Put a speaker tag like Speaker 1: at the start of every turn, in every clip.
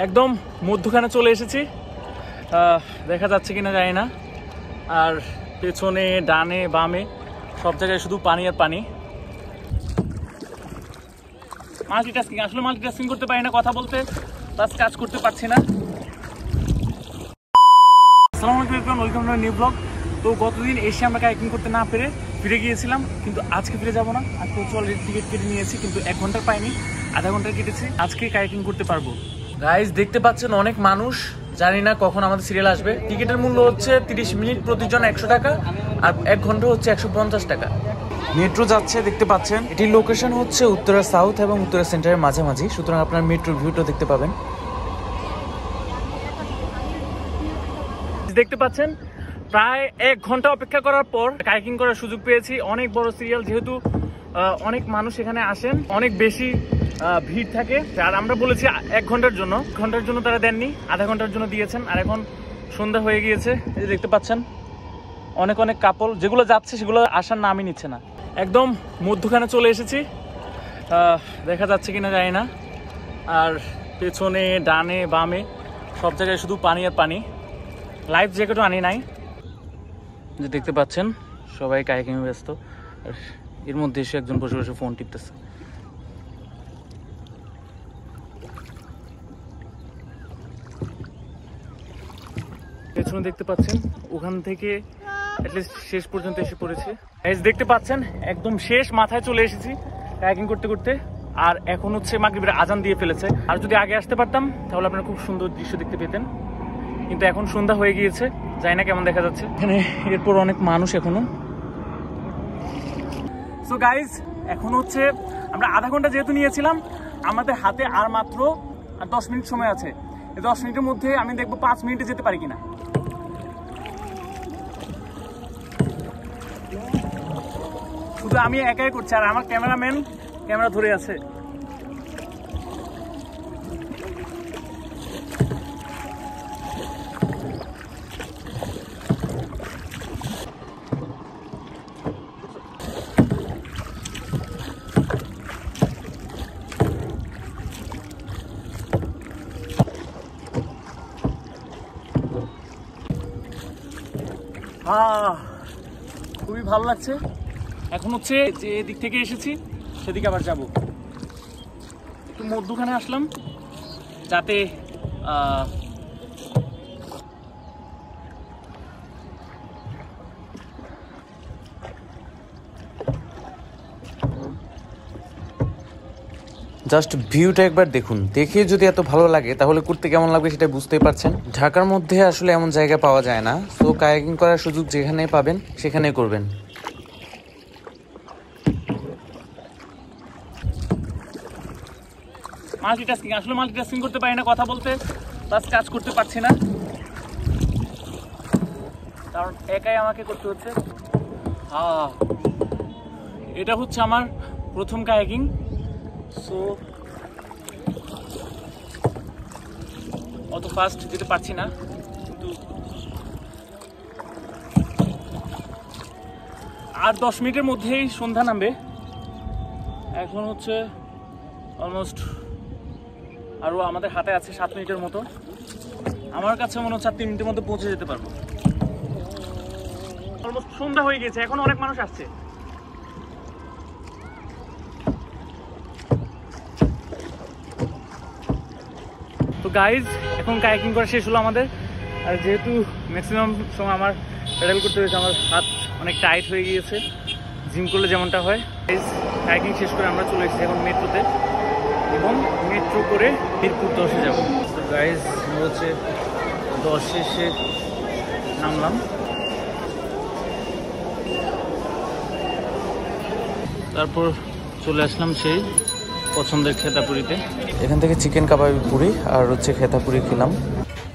Speaker 1: একদম মধ্যখানে চলে এসেছি। দেখা যাচ্ছে কিনা জানি না। আর পেছনে ডানে বামে সব জায়গায় শুধু পানি আর পানি। মাল্টিটাস্কিং, আসলে মাল্টিটাস্কিং করতে পারি না, কথা বলতে প্লাস কাজ করতে পারছি না। আসসালামু আলাইকুম, ওয়েলকাম টু নিউ ব্লগ। তো গতদিন এসে আমরা কায়াকিং করতে না পেরে ফিরে গিয়েছিলাম, কিন্তু আজকে ফিরে যাব না। আজকে অলরেডি টিকিট কেটে নিয়েছি, কিন্তু 1 ঘন্টার পাইনি, আধা ঘন্টা কেটেছি। আজকে কায়াকিং করতে পারবো। গাইজ দেখতে পাচ্ছেন অনেক মানুষ, জানি না কখন আমাদের সিরিয়াল আসবে। টিকিটের মূল্য হচ্ছে 30 মিনিট প্রতিজন 100 টাকা, আর 1 ঘন্টা হচ্ছে 150 টাকা। মেট্রো যাচ্ছে দেখতে পাচ্ছেন। এটির লোকেশন হচ্ছে উত্তরা সাউথ এবং উত্তরা সেন্টারের মাঝামাঝি, সুতরাং আপনার মেট্রোর ভিউটা দেখতে পাবেন। দেখতে পাচ্ছেন প্রায় 1 ঘন্টা অপেক্ষা করার পর কায়াকিং করার সুযোগ পেয়েছি। অনেক বড় সিরিয়াল, যেহেতু অনেক মানুষ এখানে আসেন, অনেক বেশি ভিড় থাকে। আর আমরা বলেছি 1 ঘন্টার জন্য তারা দেননি, আধা ঘন্টার জন্য দিয়েছেন। আর এখন সন্ধ্যা হয়ে গিয়েছে, এই যে দেখতে পাচ্ছেন অনেক কাপল যেগুলো যাচ্ছে সেগুলো আসার নামই নিচ্ছে না। একদম মধ্যখানে চলে এসেছি, দেখা যাচ্ছে কিনা জানি না। আর পেছনে ডানে বামে সব জায়গায় শুধু পানি আর পানি। লাইফ জ্যাকেটও আনি নাই। যে দেখতে পাচ্ছেন সবাই কায়াকিং ব্যস্ত, আর এর মধ্যে এসে একজন বসে বসে ফোন টিপতেছে। পেছনে দেখতে পাচ্ছেন ওখান থেকে অ্যাটলিস্ট শেষ পর্যন্ত এসে পড়েছে। দেখতে পাচ্ছেন একদম শেষ মাথায় চলে এসেছি কায়াকিং করতে করতে। আর এখন হচ্ছে মাগরিবের আজান দিয়ে ফেলেছে। আর যদি আগে আসতে পারতাম তাহলে আপনারা খুব সুন্দর দৃশ্য দেখতে পেতেন, কিন্তু এখন সন্ধ্যা হয়ে গিয়েছে, জানি না কেমন দেখা যাচ্ছে এখানে। এরপর অনেক মানুষ এখনো। সো গাইজ এখন হচ্ছে আমরা আধা ঘন্টা যেহেতু নিয়েছিলাম, আমাদের হাতে আর মাত্র 10 মিনিট সময় আছে। এই 10 মিনিটের মধ্যে আমি দেখবো 5 মিনিটে যেতে পারি কিনা। শুধু আমি একাই করছি, আর আমার ক্যামেরাম্যান ক্যামেরা ধরে আছে। খুবই ভালো লাগছে। এখন হচ্ছে যে দিক থেকে এসেছি সেদিকে আবার যাব। একটু মধ্যখানে আসলাম যাতে
Speaker 2: জাস্ট ভিউটা একবার দেখুন, দেখে যদি এত ভালো লাগে তাহলে করতে কেমন লাগবে সেটা বুঝতেই পারছেন। ঢাকার মধ্যে আসলে এমন জায়গা পাওয়া যায় না, সো কায়াকিং করার সুযোগ যেখানে পাবেন সেখানেই করবেন।
Speaker 1: মাল্টিটাস্কিং, আসলে মাল্টিটাস্কিং করতে পারি না, কথা বলতে প্লাস কাজ করতে পারছি না, কারণ একাই আমাকে করতে হচ্ছে। এটা হচ্ছে আমার প্রথম কায়াকিং। সো অত ফাস্ট যেতে পারছি না, কিন্তু আর 10 মিনিটের মধ্যেই সন্ধ্যা নামবে। এখন হচ্ছে অলমোস্ট আরও আমাদের হাতে আছে 7 মিনিটের মতো। আমার কাছে মনে হচ্ছে 3 মিনিটের মধ্যে পৌঁছে যেতে পারবো। অলমোস্ট সন্ধ্যা হয়ে গেছে, এখন অনেক মানুষ আসছে। তো গাইজ এখন কায়াকিং করা শেষ হলো আমাদের। আর যেহেতু ম্যাক্সিমাম সময় আমার প্যাডেল করতে হয়েছে, আমার হাত অনেক টাইট হয়ে গিয়েছে, জিম করলে যেমনটা হয়। কায়াকিং শেষ করে আমরা চলে এসেছি এখন মেট্রোতে, এবং মেট্রো করে মিরপুর 10-এ যাবো। তো গাইজ হচ্ছে 10-এ এসে নামলাম। তারপর চলে আসলাম সেই পছন্দের খেতাপুরিতে।
Speaker 2: এখান থেকে চিকেন কাবাবি পুরি আর হচ্ছে খেতাপুরি খেলাম।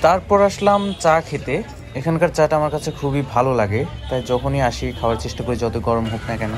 Speaker 2: তারপর আসলাম চা খেতে। এখানকার চাটা আমার কাছে খুবই ভালো লাগে, তাই যখনই আসি খাওয়ার চেষ্টা করি, যত গরম হোক না কেন।